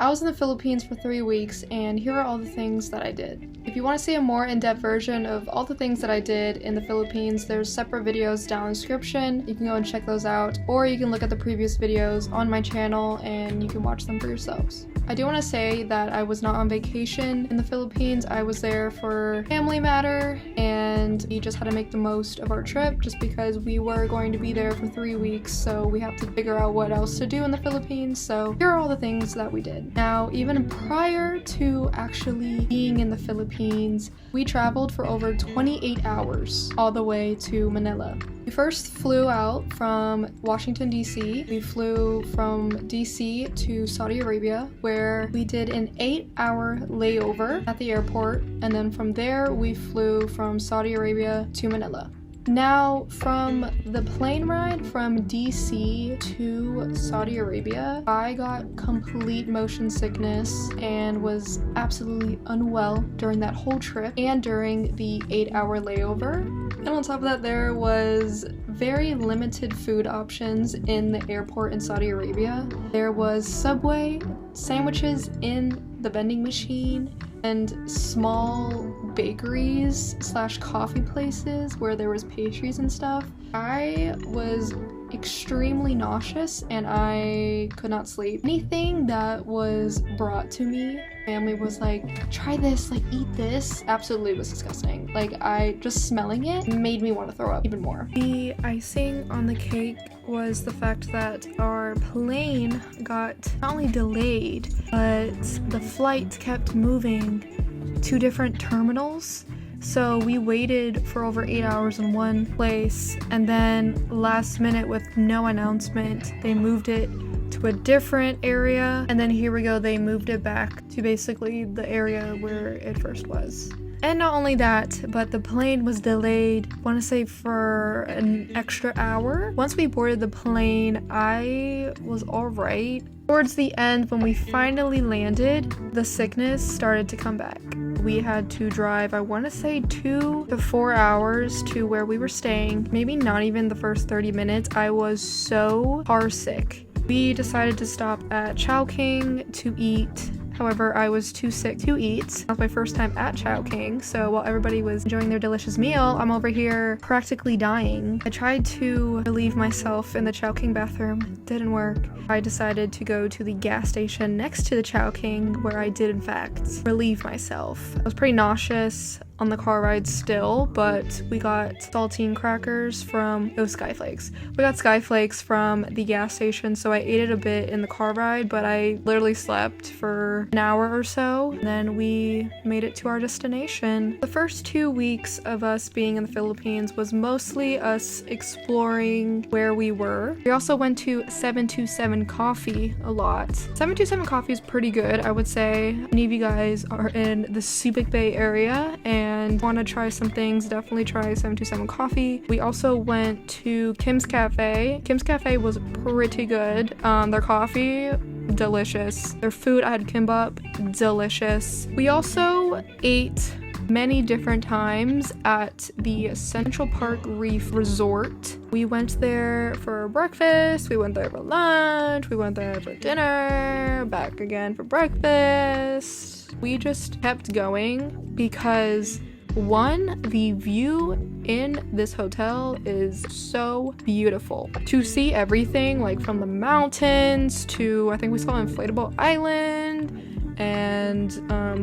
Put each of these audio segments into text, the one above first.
I was in the Philippines for 3 weeks, and here are all the things that I did. If you want to see a more in-depth version of all the things that I did in the Philippines, there's separate videos down in the description. You can go and check those out, or you can look at the previous videos on my channel and you can watch them for yourselves. I do want to say that I was not on vacation in the Philippines. I was there for family matter, and we just had to make the most of our trip just because we were going to be there for 3 weeks, so we have to figure out what else to do in the Philippines. So here are all the things that we did. Now, even prior to actually being in the Philippines, we traveled for over 28 hours all the way to Manila. We first flew out from Washington, D.C. We flew from D.C. to Saudi Arabia, where we did an 8-hour layover at the airport, and then from there we flew from Saudi Arabia to Manila. Now, from the plane ride from DC to Saudi Arabia, I got complete motion sickness and was absolutely unwell during that whole trip and during the 8-hour layover. And on top of that, there was very limited food options in the airport in Saudi Arabia. There was Subway, sandwiches in the vending machine, and small bakeries / coffee places where there was pastries and stuff. I was extremely nauseous and I could not sleep. Anything that was brought to me, family was like, try this, like eat this. Absolutely was disgusting. Like, just smelling it made me want to throw up even more. The icing on the cake was the fact that our plane got not only delayed, but the flight kept moving to different terminals. So we waited for over 8 hours in one place, and then last minute with no announcement, they moved it to a different area, and then here we go, they moved it back to basically the area where it first was. And not only that, but the plane was delayed, I want to say for an extra hour. Once we boarded the plane, I was alright. Towards the end, when we finally landed, the sickness started to come back. We had to drive, I want to say 2 to 4 hours to where we were staying. Maybe not even the first 30 minutes. I was so car sick. We decided to stop at Chowking to eat. However, I was too sick to eat. That was my first time at Chowking, so while everybody was enjoying their delicious meal, I'm over here practically dying. I tried to relieve myself in the Chowking bathroom. It didn't work. I decided to go to the gas station next to the Chowking, where I did in fact relieve myself. I was pretty nauseous on the car ride still, but we got saltine crackers from those Skyflakes. We got Skyflakes from the gas station, so I ate it a bit in the car ride, but I literally slept for an hour or so, and then we made it to our destination. The first 2 weeks of us being in the Philippines was mostly us exploring where we were. We also went to 727 Coffee a lot. 727 Coffee is pretty good, I would say. If any of you guys are in the Subic Bay Area and want to try some things, definitely try 727 Coffee. We also went to Kim's Café. Kim's Café was pretty good. Their coffee, delicious. Their food, I had kimbap, delicious. We also ate many different times at the Central Park Reef Resort. We went there for breakfast, we went there for lunch, we went there for dinner, back again for breakfast. We just kept going because one, the view in this hotel is so beautiful. To see everything, like from the mountains to, I think we saw Inflatable Island, and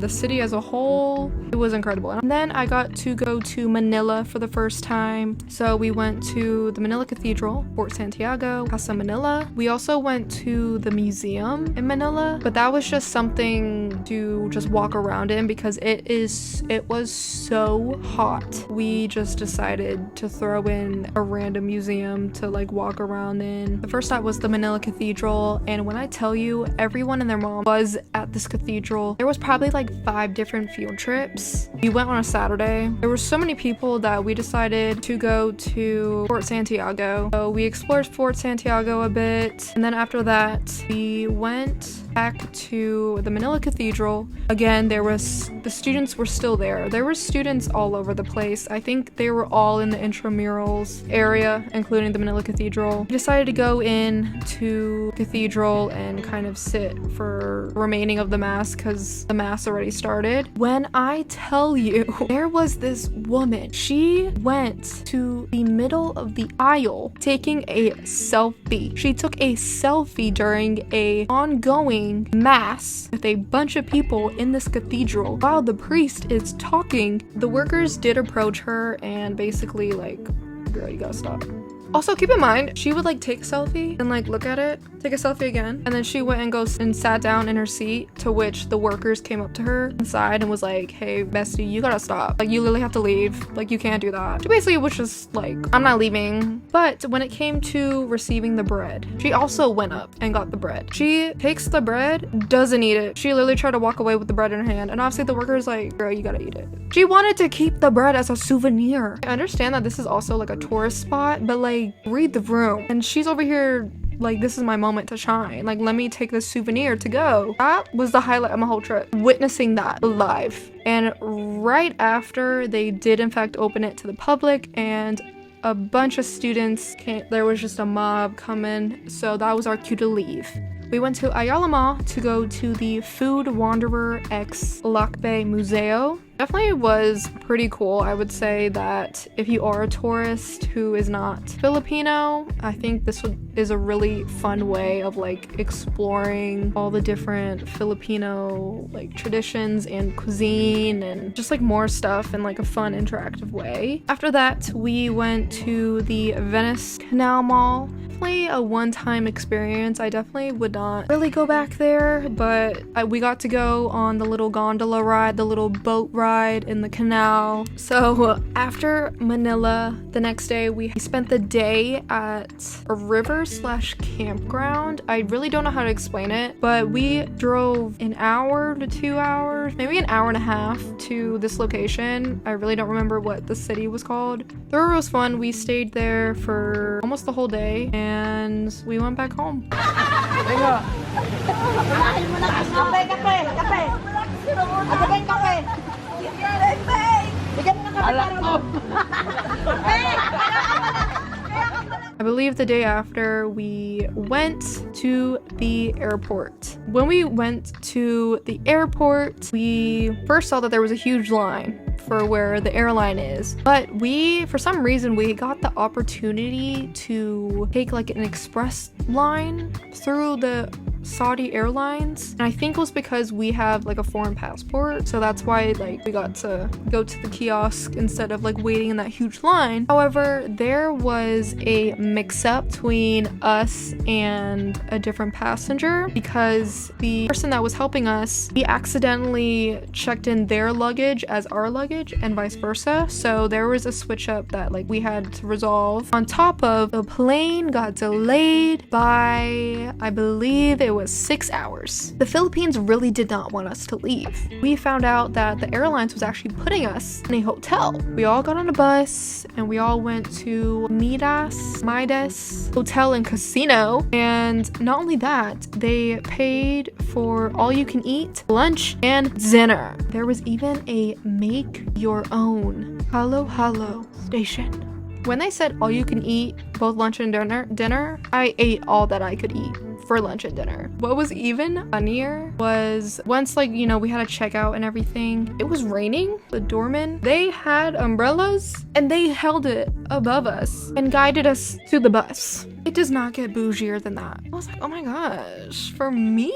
the city as a whole, it was incredible. And then I got to go to Manila for the first time. So we went to the Manila Cathedral, Fort Santiago, Casa Manila. We also went to the museum in Manila, but that was just something to just walk around in because it was so hot. We just decided to throw in a random museum to like walk around in. The first stop was the Manila Cathedral, and when I tell you, everyone and their mom was at this cathedral Cathedral. There was probably like 5 different field trips. We went on a Saturday. There were so many people that we decided to go to Fort Santiago. So we explored Fort Santiago a bit, and then after that we went back to the Manila Cathedral. Again, the students were still there. There were students all over the place. I think they were all in the intramurals area, including the Manila Cathedral. We decided to go in to Cathedral and kind of sit for the remaining of the mass because the mass already started. When I tell you, there was this woman. She went to the middle of the aisle taking a selfie. She took a selfie during a ongoing mass with a bunch of people in this cathedral while the priest is talking. The workers did approach her and basically like, girl, you gotta stop. Also, keep in mind, she would like take a selfie and like look at it, take a selfie again, and then she went and goes and sat down in her seat, to which the workers came up to her inside and was like, hey, bestie, you gotta stop. Like, you literally have to leave. Like, you can't do that. She basically was just like, I'm not leaving. But when it came to receiving the bread, she also went up and got the bread. She takes the bread, doesn't eat it. She literally tried to walk away with the bread in her hand, and obviously the worker's like, girl, you gotta eat it. She wanted to keep the bread as a souvenir. I understand that this is also like a tourist spot, but like, read the room. And she's over here like, this is my moment to shine. Like, let me take this souvenir to go. That was the highlight of my whole trip, witnessing that live. And right after, they did in fact open it to the public, and a bunch of students came. There was just a mob coming, so that was our cue to leave. We went to Ayala Mall to go to the Food Wanderer x Lakbay Museo. Definitely was pretty cool. I would say that if you are a tourist who is not Filipino, I think this is a really fun way of like exploring all the different Filipino like traditions and cuisine and just like more stuff in like a fun interactive way. After that, we went to the Venice Canal Mall. Definitely a one-time experience. I definitely would not really go back there, but we got to go on the little gondola ride, the little boat ride in the canal. So after Manila, the next day we spent the day at a river/campground. I really don't know how to explain it, but we drove an hour to 2 hours, maybe an hour and a half to this location. I really don't remember what the city was called. The river was fun. We stayed there for almost the whole day, and we went back home. I believe the day after, we went to the airport. When we went to the airport, we first saw that there was a huge line for where the airline is, but for some reason we got the opportunity to take like an express line through the Saudi Airlines, and I think it was because we have like a foreign passport, so that's why like we got to go to the kiosk instead of like waiting in that huge line. However, there was a mix-up between us and a different passenger because the person that was helping us, we accidentally checked in their luggage as our luggage and vice versa, so there was a switch up that like we had to resolve. On top of, the plane got delayed by, I believe it was 6 hours. The Philippines really did not want us to leave. We found out that the airlines was actually putting us in a hotel. We all got on a bus and we all went to Midas Hotel and Casino, and not only that, they paid for all you can eat, lunch, and dinner. There was even a make your own halo station. When they said all you can eat, both lunch and dinner, I ate all that I could eat for lunch and dinner. What was even funnier was once like, you know, we had to check out and everything, it was raining. The doorman, they had umbrellas and they held it above us and guided us to the bus. It does not get bougier than that. I was like, oh my gosh, for me?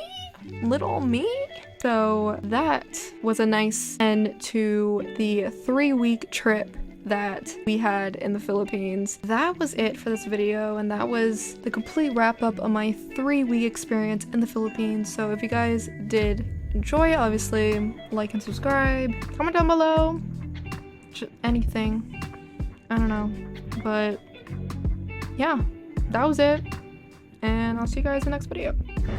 Little me? So that was a nice end to the 3-week trip that we had in the Philippines. That was it for this video, and that was the complete wrap up of my 3-week experience in the Philippines. So if you guys did enjoy it, obviously like and subscribe, comment down below, just anything, I don't know, but yeah, that was it, and I'll see you guys in the next video.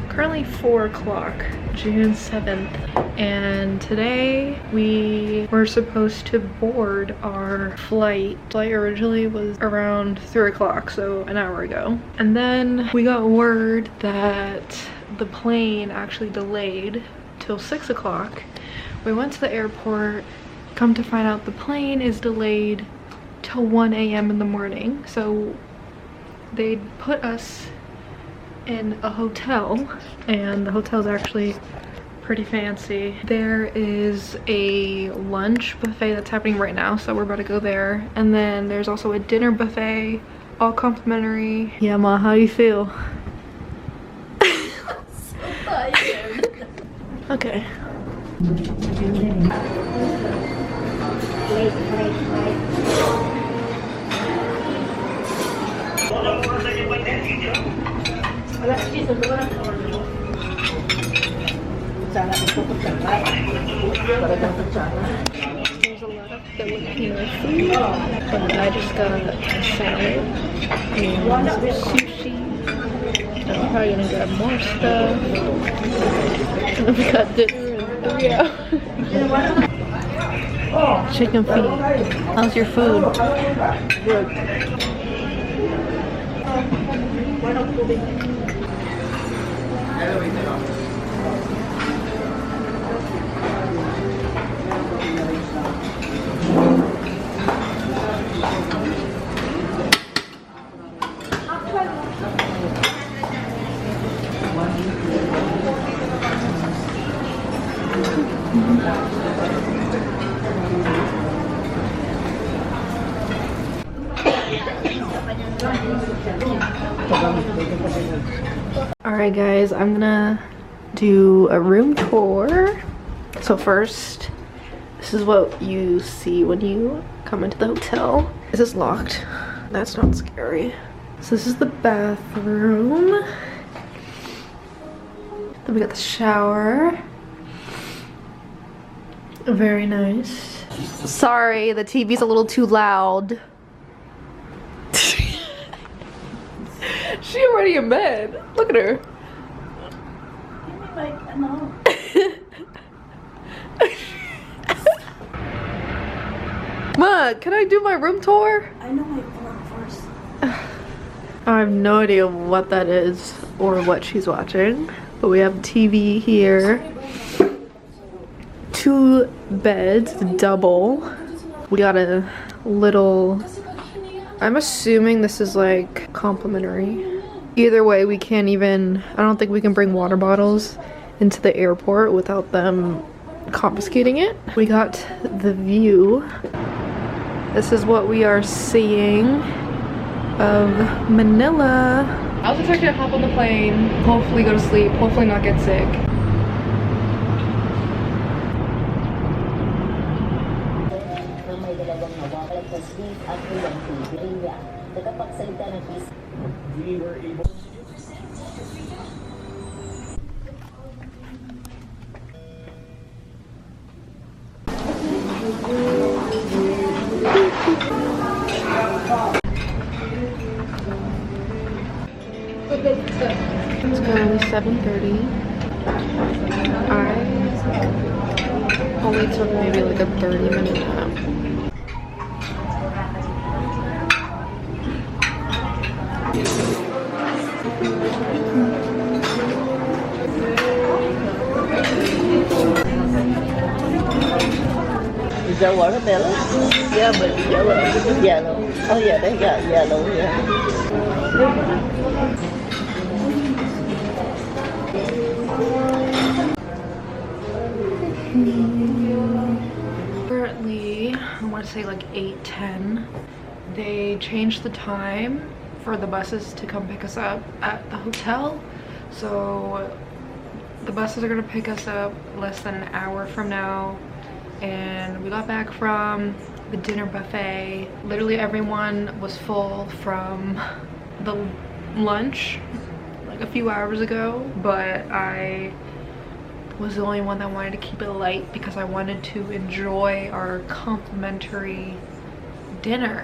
Currently 4 o'clock, June 7th, and today we were supposed to board our flight. Flight originally was around 3 o'clock, so an hour ago. And then we got word that the plane actually delayed till 6 o'clock. We went to the airport, come to find out the plane is delayed till 1 a.m. in the morning. So they put us in a hotel, and the hotel's actually pretty fancy. There is a lunch buffet that's happening right now, so we're about to go there. And then there's also a dinner buffet, all complimentary. Yeah, Ma, how do you feel? So tired. Okay. There's a lot of Filipino food, but I just got a salad and some sushi. I'm probably gonna grab more stuff. And then we got dinner in 3 hours. Chicken feet. How's your food? Good. Alright guys, I'm gonna do a room tour. So first, this is what you see when you come into the hotel. This is locked. That's not scary. So this is the bathroom. Then we got the shower. Very nice. Sorry, the TV's a little too loud. She already in bed. Look at her. Like, no. Ma, can I do my room tour? I know my floor first. I have no idea what that is or what she's watching, but we have TV here. 2 beds, double. We got a little, I'm assuming this is like complimentary. Either way, we can't even, I don't think we can bring water bottles into the airport without them confiscating it. We got the view. This is what we are seeing of Manila. I was expecting to hop on the plane, hopefully go to sleep, hopefully not get sick. We were able to It's currently 7:30. I only took maybe like a 30-minute nap. Is that watermelon? Yeah, but yellow. Yellow. Oh yeah, they got yellow, yeah. Currently, I want to say like 8:10. They changed the time for the buses to come pick us up at the hotel. So the buses are gonna pick us up less than an hour from now. And we got back from the dinner buffet. Literally everyone was full from the lunch like a few hours ago, but I was the only one that wanted to keep it light because I wanted to enjoy our complimentary dinner.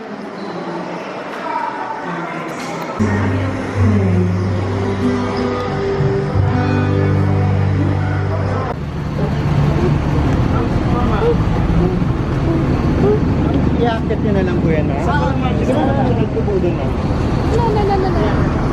I-akit nyo na lang po yan, ha? Sige na, nagtubo din, ha? No.